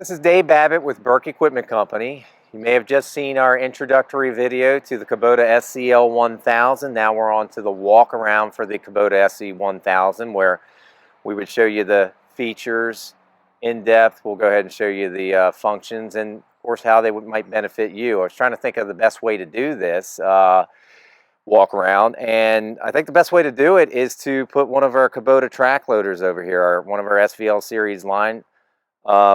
This is Dave Babbitt with Burke Equipment Company. You may have just seen our introductory video to the Kubota SCL1000. Now we're on to the walk around for the Kubota SC1000, where we would show you the features in depth. We'll go ahead and show you the functions and of course how they might benefit you. I was trying to think of the best way to do this walk around, and I think the best way to do it is to put one of our Kubota track loaders over here, one of our SVL series line,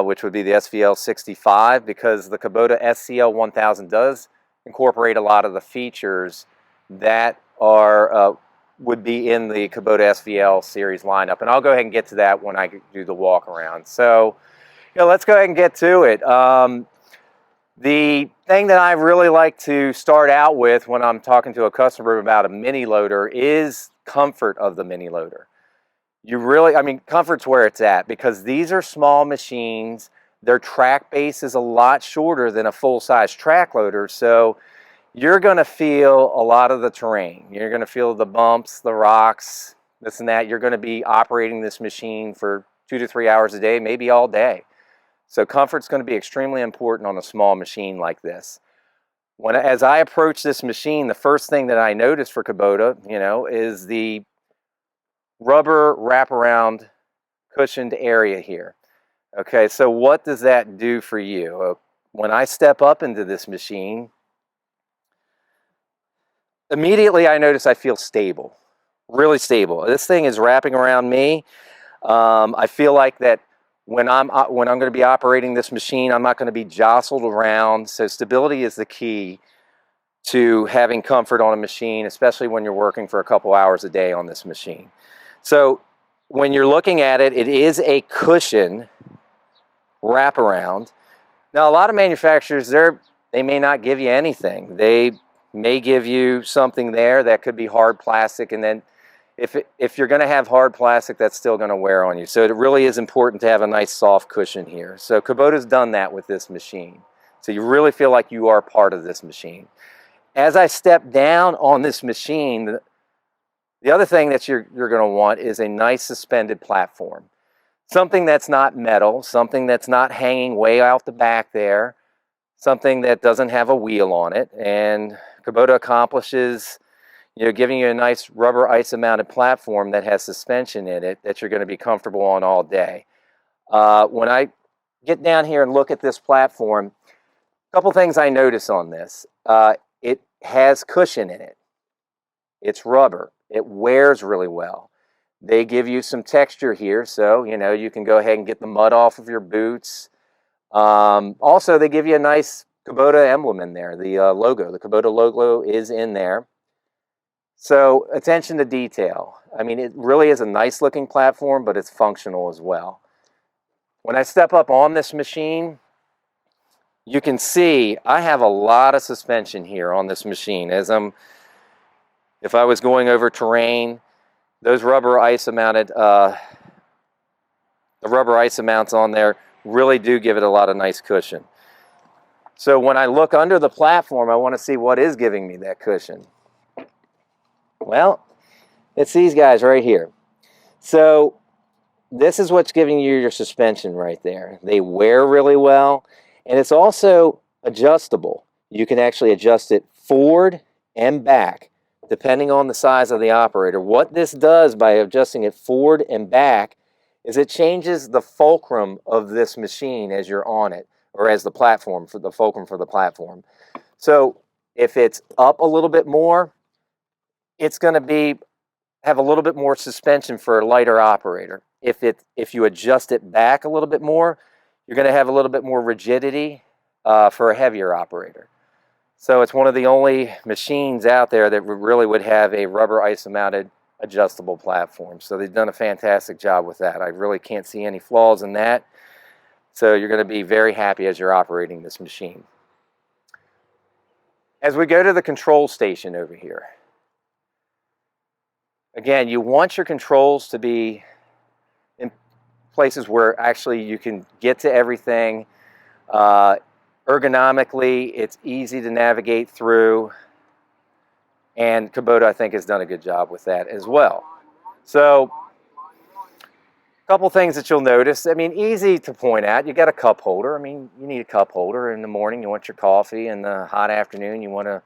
which would be the SVL65, because the Kubota SCL1000 does incorporate a lot of the features that are would be in the Kubota SVL series lineup, and I'll go ahead and get to that when I do the walk around. So, let's go ahead and get to it. The thing that I really like to start out with when I'm talking to a customer about a mini loader is comfort of the mini loader. Comfort's where it's at, because these are small machines. Their track base is a lot shorter than a full-size track loader, so you're going to feel a lot of the terrain. You're going to feel the bumps, the rocks, this and that. You're going to be operating this machine for 2 to 3 hours a day, maybe all day. So comfort's going to be extremely important on a small machine like this. As I approach this machine, the first thing that I notice for Kubota, is the rubber wraparound cushioned area here. Okay, so what does that do for you? When I step up into this machine, immediately I notice I feel stable, really stable. This thing is wrapping around me. I feel like that when I'm going to be operating this machine, I'm not going to be jostled around. So stability is the key to having comfort on a machine, especially when you're working for a couple hours a day on this machine. So when you're looking at it, it is a cushion wraparound. Now, a lot of manufacturers, they may not give you anything. They may give you something there that could be hard plastic, and then if you're going to have hard plastic, that's still going to wear on you. So it really is important to have a nice soft cushion here. So Kubota's done that with this machine. So you really feel like you are part of this machine. As I step down on this machine, the other thing that you're going to want is a nice suspended platform. Something that's not metal, something that's not hanging way out the back there, something that doesn't have a wheel on it. And Kubota accomplishes, giving you a nice rubber iso-mounted platform that has suspension in it that you're going to be comfortable on all day. When I get down here and look at this platform, a couple things I notice on this. It has cushion in it. It's rubber. It wears really well. They give you some texture here, so you can go ahead and get the mud off of your boots. Also, they give you a nice Kubota emblem in there. The logo, the Kubota logo, is in there. So attention to detail. It really is a nice looking platform, but it's functional as well. When I step up on this machine, you can see I have a lot of suspension here on this machine. If I was going over terrain, those rubber iso-mounted, the rubber iso-mounts on there really do give it a lot of nice cushion. So when I look under the platform, I want to see what is giving me that cushion. Well, it's these guys right here. So this is what's giving you your suspension right there. They wear really well, and it's also adjustable. You can actually adjust it forward and back, depending on the size of the operator. What this does by adjusting it forward and back is it changes the fulcrum of this machine as you're on it, or as the platform, for the fulcrum for the platform. So if it's up a little bit more, it's going to have a little bit more suspension for a lighter operator. If you adjust it back a little bit more, you're going to have a little bit more rigidity for a heavier operator. So it's one of the only machines out there that really would have a rubber iso-mounted adjustable platform. So they've done a fantastic job with that. I really can't see any flaws in that. So you're going to be very happy as you're operating this machine. As we go to the control station over here, again, you want your controls to be in places where actually you can get to everything. Ergonomically, it's easy to navigate through, and Kubota, I think, has done a good job with that as well. So Couple things that you'll notice. I mean, easy to point out. You got a cup holder. I mean, you need a cup holder in the morning. You want your coffee. In the hot afternoon, you want to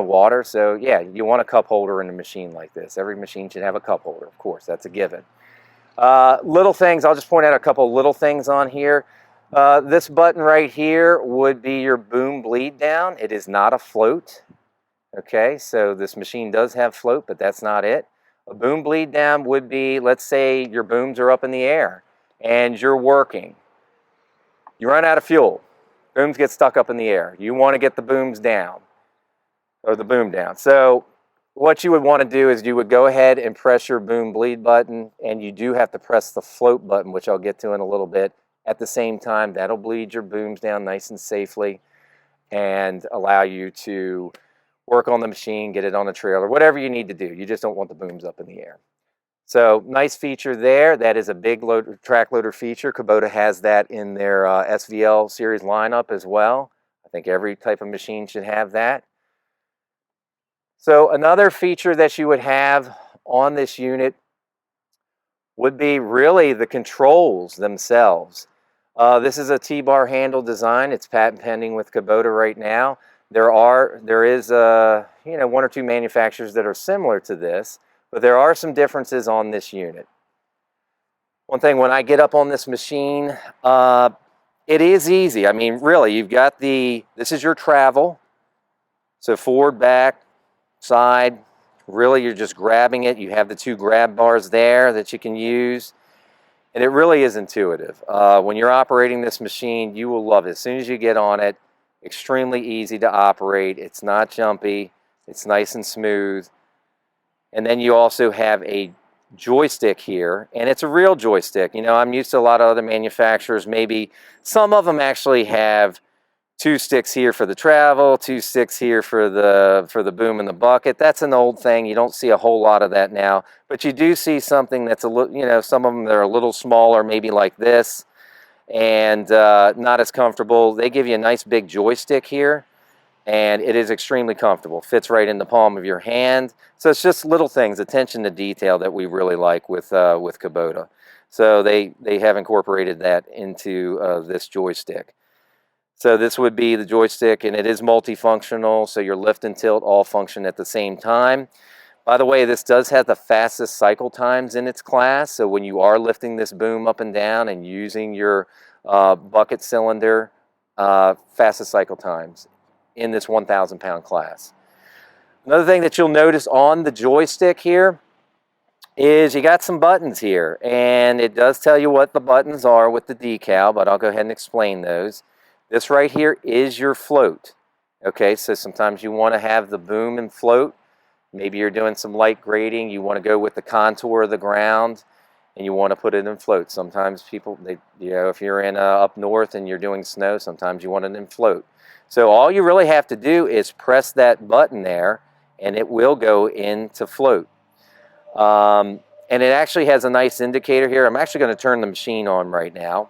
water. So yeah, you want a cup holder in a machine like this. Every machine should have a cup holder, of course. That's a given. Little things. I'll just point out a couple little things on here. This button right here would be your boom bleed down. It is not a float. Okay, so this machine does have float, but that's not it. A boom bleed down would be, let's say your booms are up in the air and you're working. You run out of fuel. Booms get stuck up in the air. You want to get the booms down, or the boom down. So what you would want to do is you would go ahead and press your boom bleed button, and you do have to press the float button, which I'll get to in a little bit, at the same time. That'll bleed your booms down nice and safely and allow you to work on the machine, get it on a trailer, whatever you need to do. You just don't want the booms up in the air. So nice feature there. That is a big track loader feature. Kubota has that in their SVL series lineup as well. I think every type of machine should have that. So another feature that you would have on this unit would be really the controls themselves. This is a T-bar handle design. It's patent pending with Kubota right now. There is one or two manufacturers that are similar to this, but there are some differences on this unit. One thing, when I get up on this machine, it is easy. I mean, really, you've got this is your travel. So forward, back, side, really you're just grabbing it. You have the two grab bars there that you can use. And it really is intuitive. When you're operating this machine, you will love it. As soon as you get on it, extremely easy to operate. It's not jumpy. It's nice and smooth. And then you also have a joystick here, and it's a real joystick. You know, I'm used to a lot of other manufacturers. Maybe some of them actually have two sticks here for the travel, two sticks here for the boom and the bucket. That's an old thing. You don't see a whole lot of that now, but you do see something that's a little, you know, some of them that are a little smaller, maybe like this, and not as comfortable. They give you a nice big joystick here, and it is extremely comfortable. Fits right in the palm of your hand. So it's just little things, attention to detail, that we really like with Kubota. So they have incorporated that into this joystick. So this would be the joystick, and it is multifunctional, so your lift and tilt all function at the same time. By the way, this does have the fastest cycle times in its class, so when you are lifting this boom up and down and using your bucket cylinder, fastest cycle times in this 1,000 pound class. Another thing that you'll notice on the joystick here is you got some buttons here, and it does tell you what the buttons are with the decal, but I'll go ahead and explain those. This right here is your float. Okay, so sometimes you want to have the boom and float. Maybe you're doing some light grading, you want to go with the contour of the ground, and you want to put it in float. Sometimes people, if you're in up north and you're doing snow, sometimes you want it in float. So all you really have to do is press that button there, and it will go into float. And it actually has a nice indicator here. I'm actually going to turn the machine on right now.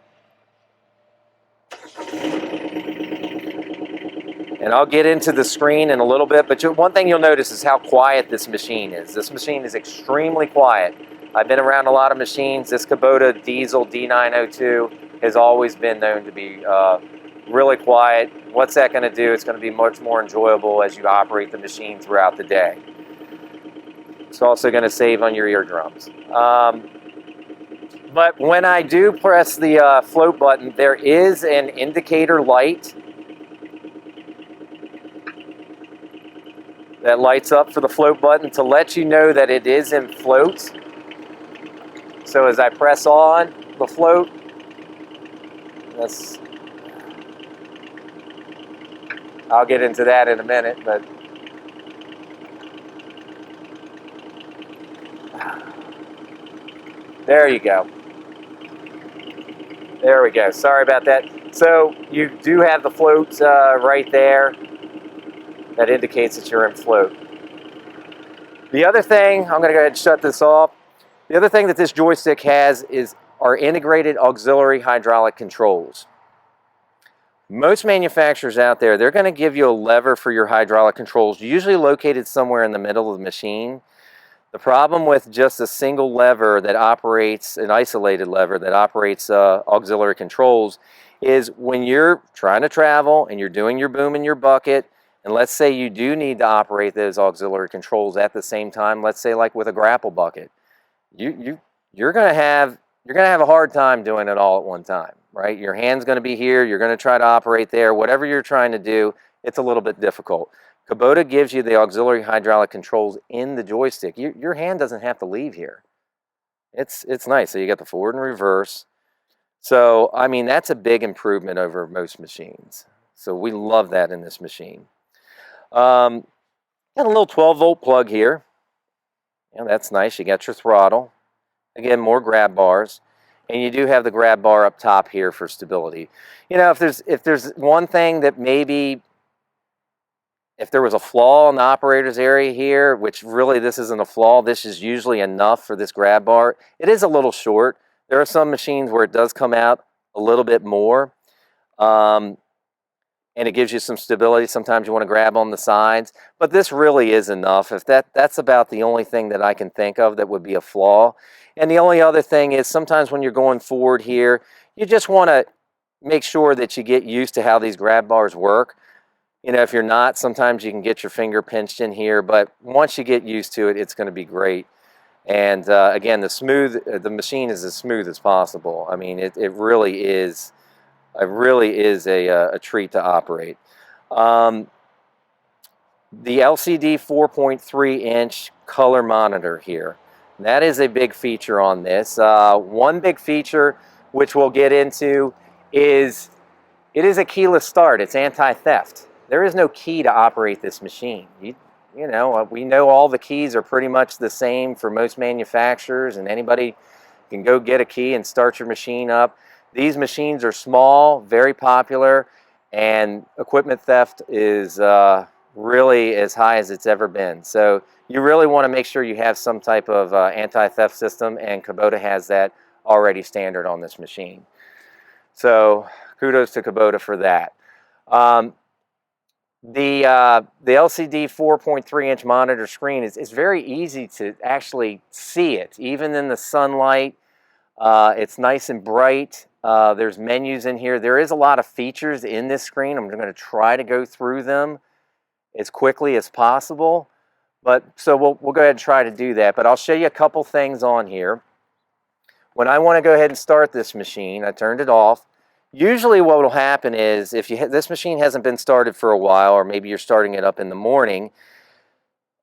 And I'll get into the screen in a little bit, but one thing you'll notice is how quiet this machine is. This machine is extremely quiet. I've been around a lot of machines. This Kubota diesel D902 has always been known to be really quiet. What's that going to do? It's going to be much more enjoyable as you operate the machine throughout the day. It's also going to save on your eardrums. But when I do press the float button, there is an indicator light that lights up for the float button to let you know that it is in float. So as I press on the float, I'll get into that in a minute, but there you go. There we go. Sorry about that. So you do have the float right there. That indicates that you're in float. The other thing, I'm going to go ahead and shut this off. The other thing that this joystick has is our integrated auxiliary hydraulic controls. Most manufacturers out there, they're going to give you a lever for your hydraulic controls, usually located somewhere in the middle of the machine. The problem with just a single lever that operates, an isolated lever that operates auxiliary controls, is when you're trying to travel and you're doing your boom and your bucket, and let's say you do need to operate those auxiliary controls at the same time, let's say like with a grapple bucket, you're gonna have a hard time doing it all at one time, right? Your hand's gonna be here, you're gonna try to operate there, whatever you're trying to do, it's a little bit difficult. Kubota gives you the auxiliary hydraulic controls in the joystick. Your hand doesn't have to leave here. It's nice. So you got the forward and reverse. So, I mean, that's a big improvement over most machines. So we love that in this machine. Got a little 12-volt plug here. Yeah, that's nice. You got your throttle. Again, more grab bars. And you do have the grab bar up top here for stability. You know, if there's one thing that maybe, if there was a flaw in the operator's area here, which really this isn't a flaw, this is usually enough for this grab bar, it is a little short. There are some machines where it does come out a little bit more, and it gives you some stability. Sometimes you want to grab on the sides, but this really is enough. If that's about the only thing that I can think of that would be a flaw. And the only other thing is sometimes when you're going forward here, you just want to make sure that you get used to how these grab bars work. You know, if you're not, sometimes you can get your finger pinched in here, but once you get used to it, it's going to be great. And again, the machine is as smooth as possible. I mean, it really is a treat to operate. The LCD 4.3-inch color monitor here. That is a big feature on this. One big feature, which we'll get into, is it is a keyless start. It's anti-theft. There is no key to operate this machine. You know, we know all the keys are pretty much the same for most manufacturers, and anybody can go get a key and start your machine up. These machines are small, very popular, and equipment theft is really as high as it's ever been. So you really want to make sure you have some type of anti-theft system, and Kubota has that already standard on this machine. So kudos to Kubota for that. The LCD 4.3-inch monitor screen is very easy to actually see it, even in the sunlight. It's nice and bright. There's menus in here. There is a lot of features in this screen. I'm going to try to go through them as quickly as possible. So we'll go ahead and try to do that. But I'll show you a couple things on here. When I want to go ahead and start this machine, I turned it off. Usually what will happen is if this machine hasn't been started for a while, or maybe you're starting it up in the morning,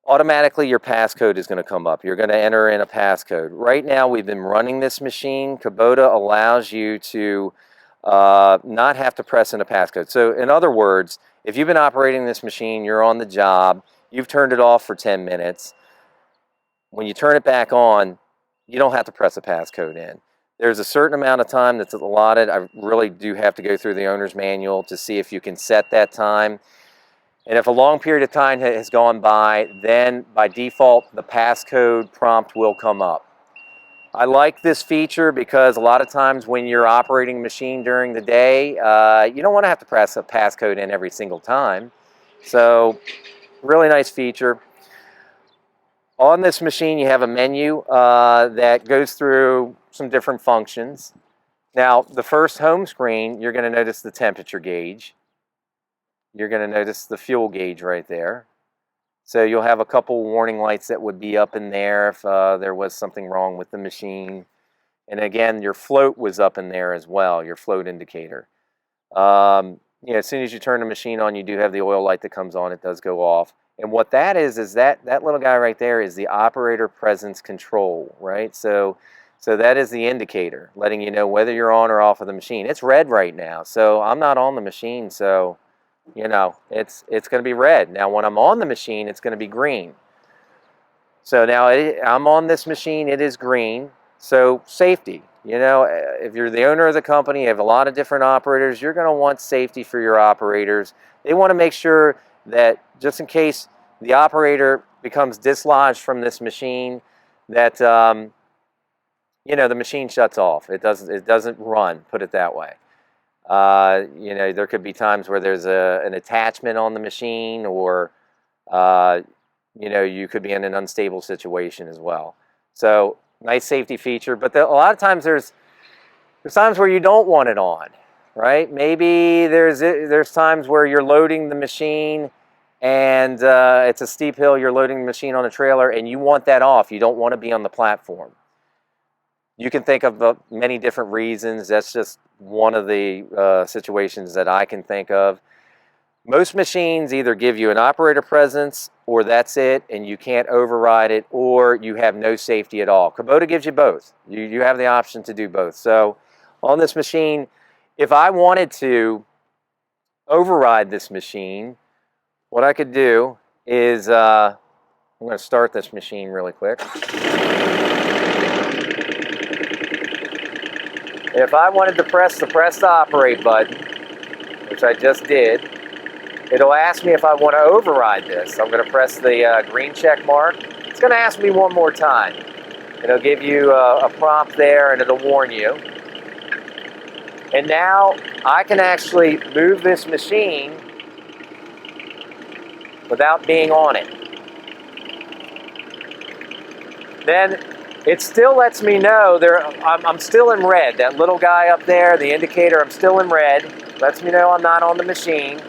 automatically your passcode is going to come up. You're going to enter in a passcode. Right now we've been running this machine. Kubota allows you to not have to press in a passcode. So in other words, if you've been operating this machine, you're on the job, you've turned it off for 10 minutes, when you turn it back on, you don't have to press a passcode in. There's a certain amount of time that's allotted. I really do have to go through the owner's manual to see if you can set that time. And if a long period of time has gone by, then by default, the passcode prompt will come up. I like this feature because a lot of times when you're operating a machine during the day, you don't want to have to press a passcode in every single time. So, really nice feature. On this machine, you have a menu that goes through some different functions. Now, the first home screen, you're going to notice the temperature gauge. You're going to notice the fuel gauge right there. So you'll have a couple warning lights that would be up in there if there was something wrong with the machine. And again, your float was up in there as well, your float indicator. You know, as soon as you turn the machine on, you do have the oil light that comes on. It does go off. And what that is that little guy right there is the operator presence control, right? So that is the indicator, letting you know whether you're on or off of the machine. It's red right now, so I'm not on the machine, so, you know, it's going to be red. Now, when I'm on the machine, it's going to be green. So now I'm on this machine, it is green. So safety, you know, if you're the owner of the company, you have a lot of different operators, you're going to want safety for your operators. They want to make sure that just in case the operator becomes dislodged from this machine, that you know, the machine shuts off. It doesn't run, put it that way. You know, there could be times where there's an attachment on the machine, or you know, you could be in an unstable situation as well. So nice safety feature, but a lot of times there's times where you don't want it on, right? Maybe there's times where you're loading the machine and it's a steep hill, you're loading the machine on a trailer and you want that off. You don't want to be on the platform. You can think of many different reasons. That's just one of the situations that I can think of. Most machines either give you an operator presence or that's it and you can't override it, or you have no safety at all. Kubota gives you both. You have the option to do both. So on this machine, if I wanted to override this machine, what I could do is, I'm going to start this machine really quick. If I wanted to press the press to operate button, which I just did, it'll ask me if I want to override this. I'm going to press the green check mark. It's going to ask me one more time. It'll give you a prompt there and it'll warn you. And now I can actually move this machine without being on it. Then it still lets me know I'm still in red. That little guy up there, the indicator, I'm still in red. Lets me know I'm not on the machine.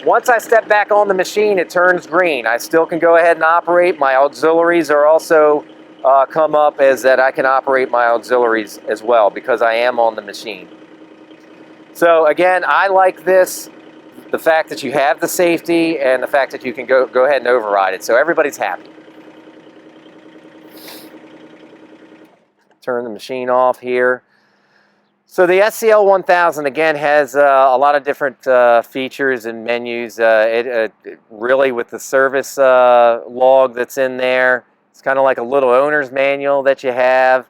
Once I step back on the machine, it turns green. I still can go ahead and operate. My auxiliaries are also come up as that I can operate my auxiliaries as well because I am on the machine. So again, I like this, the fact that you have the safety and the fact that you can go ahead and override it. So everybody's happy. Turn the machine off here. So the SCL1000 again has a lot of different features and menus. Really with the service log that's in there, it's kind of like a little owner's manual that you have.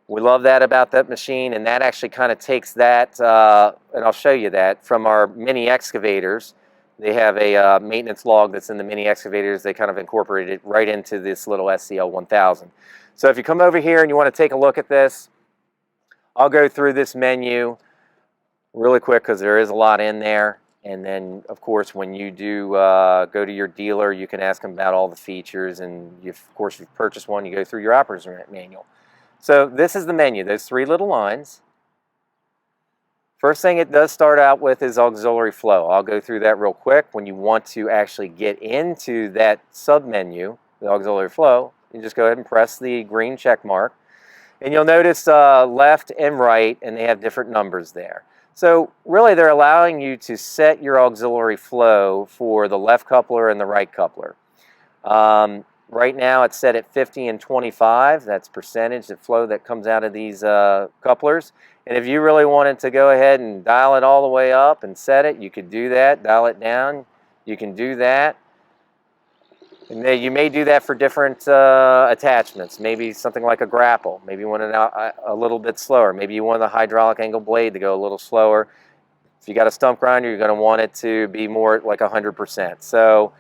We love that about that machine, and that actually kind of takes that, and I'll show you that, from our mini excavators. They have a maintenance log that's in the mini excavators. They kind of incorporated it right into this little SCL1000. So if you come over here and you want to take a look at this, I'll go through this menu really quick because there is a lot in there. And then, of course, when you do go to your dealer, you can ask them about all the features. And of course, if you've purchased one, you go through your operator's manual. So this is the menu, those three little lines. First thing it does start out with is auxiliary flow. I'll go through that real quick. When you want to actually get into that sub-menu, the auxiliary flow, you just go ahead and press the green check mark. And you'll notice left and right, and they have different numbers there. So really they're allowing you to set your auxiliary flow for the left coupler and the right coupler. Right now it's set at 50 and 25. That's percentage of flow that comes out of these couplers. And if you really wanted to go ahead and dial it all the way up and set it, you could do that. Dial it down, you can do that. And you may do that for different attachments. Maybe something like a grapple. Maybe you want it a little bit slower. Maybe you want the hydraulic angle blade to go a little slower. If you got a stump grinder, you're going to want it to be more like 100%. So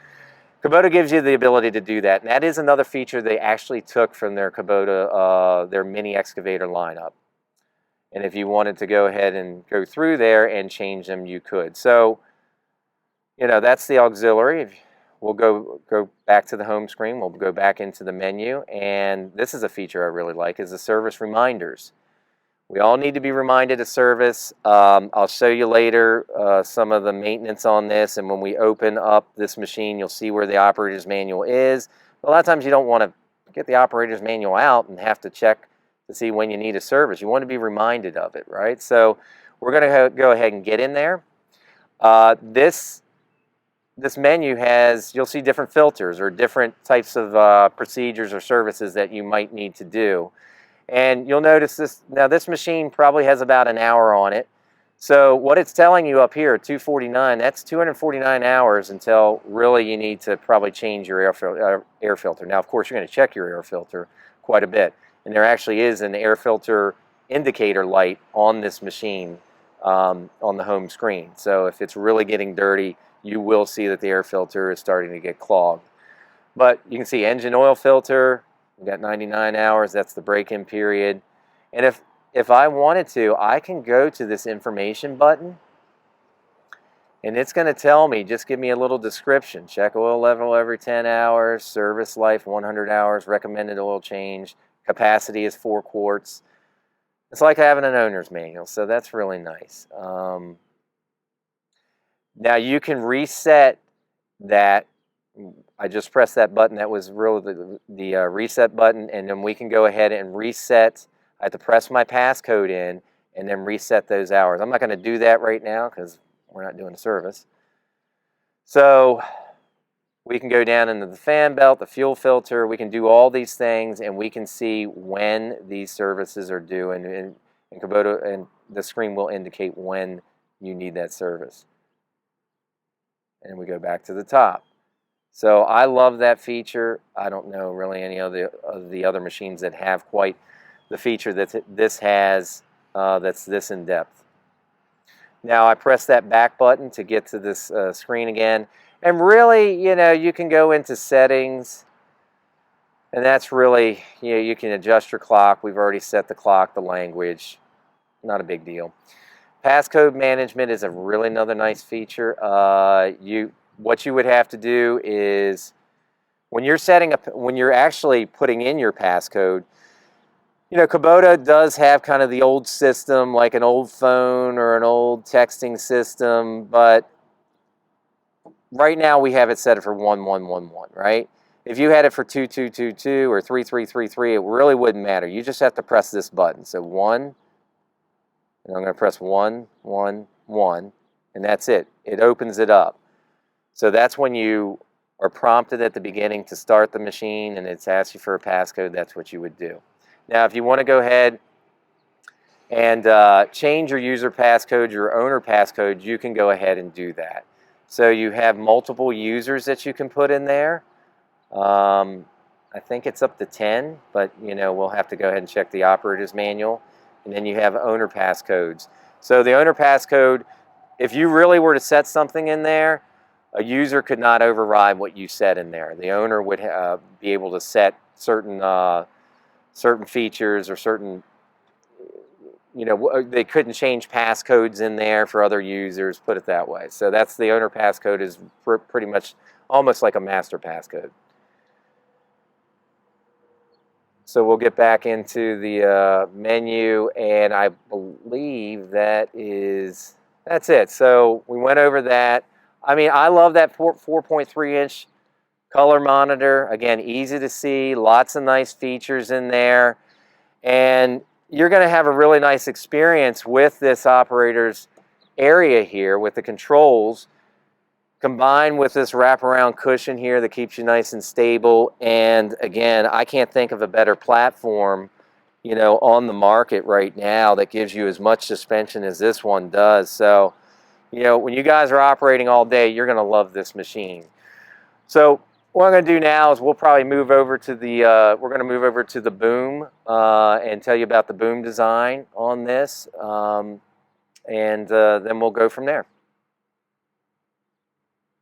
Kubota gives you the ability to do that. And that is another feature they actually took from their Kubota, their mini excavator lineup. And if you wanted to go ahead and go through there and change them, you could. So, you know, that's the auxiliary. We'll go back to the home screen. We'll go back into the menu. And this is a feature I really like, is the service reminders. We all need to be reminded of service. I'll show you later some of the maintenance on this, and when we open up this machine, you'll see where the operator's manual is. A lot of times you don't want to get the operator's manual out and have to check to see when you need a service. You want to be reminded of it, right? So we're going to go ahead and get in there. This menu has, you'll see different filters or different types of procedures or services that you might need to do. And you'll notice this, now this machine probably has about an hour on it. So what it's telling you up here, 249, that's 249 hours until really you need to probably change your air filter. Now, of course, you're going to check your air filter quite a bit. And there actually is an air filter indicator light on this machine on the home screen. So if it's really getting dirty, you will see that the air filter is starting to get clogged. But you can see engine oil filter, we've got 99 hours, that's the break-in period. And if I wanted to, I can go to this information button And it's going to tell me, just give me a little description. Check oil level every 10 hours, service life 100 hours, recommended oil change, capacity is 4 quarts. It's like having an owner's manual, so that's really nice. Now you can reset that. I just pressed that button. That was really the reset button, and then we can go ahead and reset. I have to press my passcode in and then reset those hours. I'm not going to do that right now because we're not doing a service. So we can go down into the fan belt, the fuel filter. We can do all these things, and we can see when these services are due, and Kubota, and the screen will indicate when you need that service. And we go back to the top. So I love that feature. I don't know really any of the other machines that have quite the feature that this has, that's this in depth. Now I press that back button to get to this screen again. And really, you know, you can go into settings, and that's really, you know, you can adjust your clock. We've already set the clock, the language, not a big deal. Passcode management is a really another nice feature. What you would have to do is when you're setting up, when you're actually putting in your passcode, you know, Kubota does have kind of the old system, like an old phone or an old texting system, but right now we have it set for 1111, right? If you had it for 2222 or 3333, it really wouldn't matter. You just have to press this button. So 1, and I'm going to press 1, 1, 1, and that's it. It opens it up. So that's when you are prompted at the beginning to start the machine and it's asked you for a passcode. That's what you would do. Now, if you want to go ahead and change your user passcode, your owner passcode, you can go ahead and do that. So you have multiple users that you can put in there. I think it's up to 10, but you know, we'll have to go ahead and check the operator's manual. And then you have owner passcodes. So the owner passcode, if you really were to set something in there, a user could not override what you set in there. The owner would be able to set certain certain features or certain, you know, they couldn't change passcodes in there for other users, put it that way. So that's the owner passcode is pretty much almost like a master passcode. So we'll get back into the menu, and I believe that's it. So we went over that. I mean, I love that 4.3-inch color monitor. Again, easy to see, lots of nice features in there. And you're going to have a really nice experience with this operator's area here with the controls, combined with this wraparound cushion here that keeps you nice and stable. And again, I can't think of a better platform, you know, on the market right now that gives you as much suspension as this one does. So, you know, when you guys are operating all day, you're going to love this machine. So what I'm going to do now is we'll probably move over to the we're going to move over to the boom and tell you about the boom design on this, and then we'll go from there.